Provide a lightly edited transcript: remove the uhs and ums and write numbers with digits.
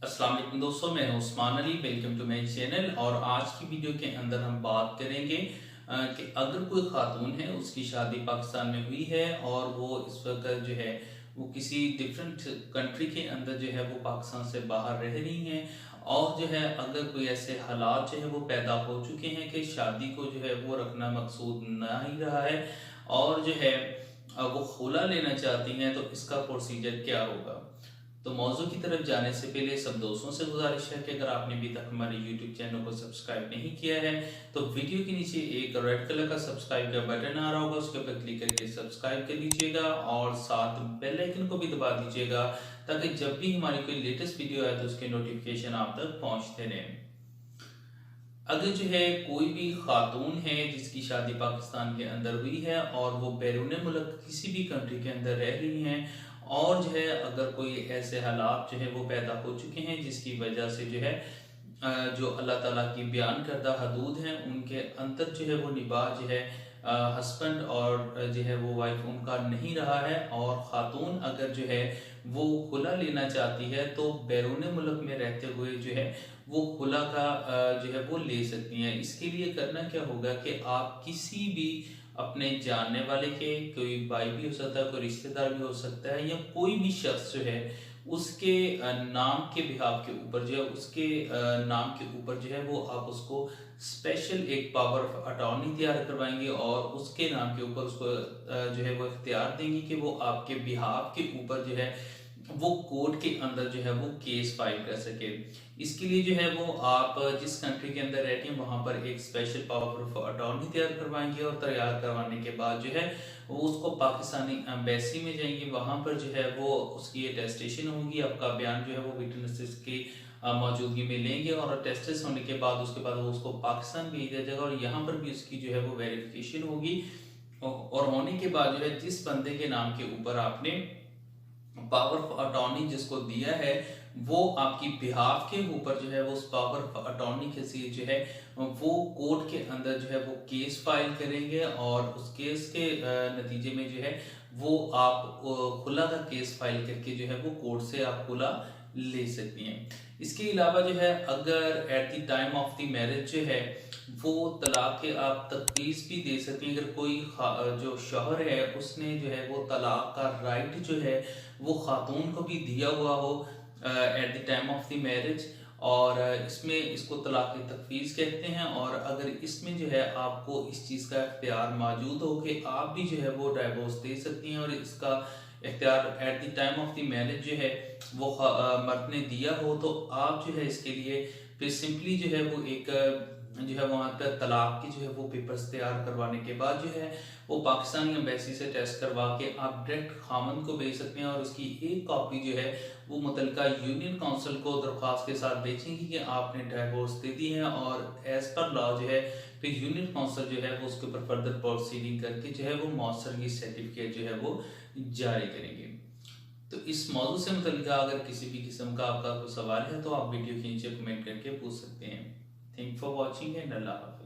अस्सलाम वालेकुम दोस्तों, मैं हूं Usman Ali. Welcome to my channel. और आज की वीडियो के अंदर हम बात करेंगे कि अगर कोई खातून है, उसकी शादी पाकिस्तान में हुई है और वो इस वक्त जो है वो किसी डिफरेंट कंट्री के अंदर जो है वो पाकिस्तान से बाहर रह रही हैं, और जो है अगर कोई ऐसे हालात जो है वो पैदा हो चुके हैं कि शादी को जो है वो रखना मकसूद ना ही रहा है, और जो है वो खुला लेना चाहती हैं, तो इसका प्रोसीजर क्या होगा। तो मौजू की तरफ जाने से पहले सब दोस्तों से गुजारिश है कि अगर आपने अभी तक हमारे YouTube चैनल को सब्सक्राइब नहीं किया है तो वीडियो के नीचे एक रेड कलर का सब्सक्राइब का बटन आ रहा होगा, उसके ऊपर क्लिक करके सब्सक्राइब कर लीजिएगा और साथ बेल आइकन को भी दबा दीजिएगा, ताकि जब भी हमारी कोई लेटेस्ट वीडियो आए तो उसके नोटिफिकेशन आप तक पहुंचते रहें। अगर जो है कोई भी खातून है जिसकी शादी पाकिस्तान के अंदर हुई है और वो बैरून मुल्क किसी भी कंट्री के अंदर रह रही हैं, और जो है अगर कोई ऐसे हालात जो है वो पैदा हो चुके हैं जिसकी वजह से जो है जो अल्लाह ताला की बयान करदा हदूद हैं उनके अंदर जो है वो निबाह जो है हस्बैंड और जो है वो वाइफ उनका नहीं रहा है, और ख़ातून अगर जो है वो खुला लेना चाहती है तो बैरून मुल्क में रहते हुए जो है वो खुला का जो है वो ले सकती हैं। इसके लिए करना क्या होगा कि आप किसी भी अपने जानने वाले के, कोई भाई भी हो सकता है, कोई रिश्तेदार भी हो सकता है, या कोई भी शख्स जो है उसके नाम के बिहाफ के ऊपर जो है उसके नाम के ऊपर जो है वो आप उसको स्पेशल एक पावर ऑफ अटॉर्नी तैयार करवाएंगे और उसके नाम के ऊपर उसको जो है वो इख्तियार देंगे कि वो आपके बिहाफ के ऊपर जो है वो कोर्ट के अंदर जो है वो केस फाइल कर सके। इसके लिए जो है वो आप जिस कंट्री के अंदर रहते हैं वहां पर एक स्पेशल पावर ऑफ अटॉर्नी तैयार करवाएंगे, और तैयार करवाने के बाद जो है वो उसको पाकिस्तानी एम्बेसी में जाएंगे, वहां पर जो है वो उसकी अटेस्टेशन होगी, आपका बयान जो है वो विटनेसेस की मौजूदगी में लेंगे, और अटेस्टेड होने के बाद उसके बाद वो उसको पाकिस्तान भेज दिया जाएगा और यहाँ पर भी उसकी जो है वो वेरिफिकेशन होगी। और होने के बाद जो है जिस बंदे के नाम के ऊपर आपने पावर ऑफ अटॉर्नी जिसको दिया है, वो आपकी बिहाफ के ऊपर जो है वो उस पावर ऑफ अटॉर्नी के से जो है वो कोर्ट के अंदर जो है वो केस फाइल करेंगे, और उस केस के नतीजे में जो है वो आप खुला का केस फाइल करके जो है वो कोर्ट से आप खुला ले सकती हैं। इसके अलावा जो है अगर at the time of the marriage जो है वो तलाक के आप तजवीज़ भी दे सकती हैं। अगर कोई जो शौहर है उसने जो है वो तलाक का राइट जो है वो खातून को भी दिया हुआ हो at the time of the marriage, और इसमें इसको तलाक तफवीज़ कहते हैं। और अगर इसमें जो है आपको इस चीज़ का इख्तियार मौजूद हो कि आप भी जो है वो डाइवोर्स दे सकती हैं, और इसका इख्तियार at the time of the marriage जो है वो मर्द ने दिया हो, तो आप जो है इसके लिए फिर सिंपली जो है वो एक जो है वहाँ पर तलाक की जो है वो पेपर्स तैयार करवाने के बाद जो है वो पाकिस्तानी एम्बेसी से टेस्ट करवा के आप डायरेक्ट खामन को भेज सकते हैं, और उसकी एक कॉपी जो है वो मुतलका यूनियन काउंसिल को दरख्वास्त के साथ भेजेंगी कि आपने डाइवोर्स दे दी है, और एज पर लॉ जो है फिर यूनियन काउंसिल जो है वो उसके ऊपर फर्दर प्रोसीडिंग करके जो है वो मौसरगी सर्टिफिकेट जो है वो जारी करेंगे। तो इस मौजू से मुतल्लिक़ अगर किसी भी किस्म का आपका कोई सवाल है तो आप वीडियो के नीचे कमेंट करके पूछ सकते हैं। थैंक फॉर वॉचिंग एंड अल्लाह हाफ़िज़।